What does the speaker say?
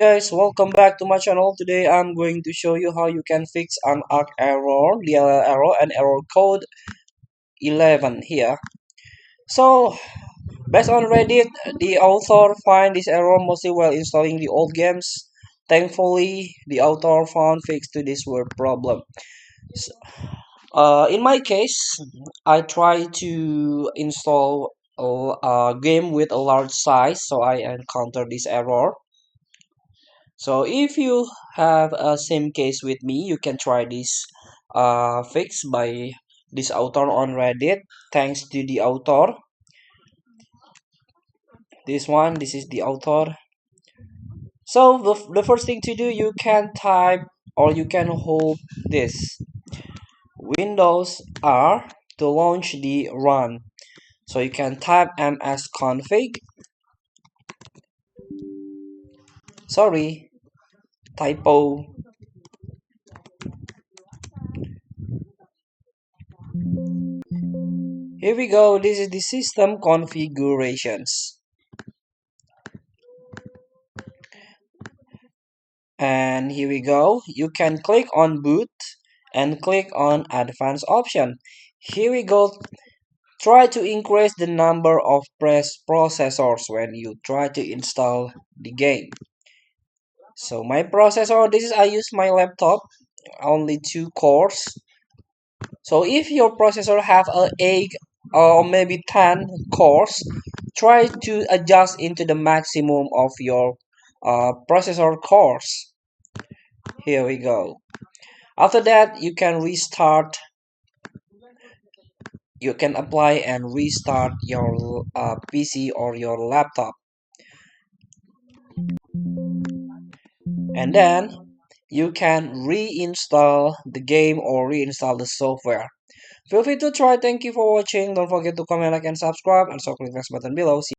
Guys, welcome back to my channel. Today I'm going to show you how you can fix an arc error, DLL error, and error code 11 here. So, based on Reddit, the author find this error mostly while installing the old games. Thankfully, the author found fix to this word problem. S- in my case, I try to install a game with a large size, so I encounter this error. So if you have a same case with me, you can try this fix by this author on Reddit. Thanks to the author. This is the author. So the first thing to do, you can type or you can hold this Windows R to launch the run. So you can type msconfig. Sorry, typo. Here we go. This is the system configurations. And here we go. You can click on boot and click on advanced option. Here we go. Try to increase the number of press processors when you try to install the game. So my processor, this is I use my laptop, only 2 cores. So if your processor have a 8 or maybe 10 cores, try to adjust into the maximum of your processor cores. Here we go. After that, you can apply and restart your PC or your laptop. And then you can reinstall the game or reinstall the software. Feel free to try. Thank you for watching. Don't forget to comment, like, and subscribe. And so click the next button below.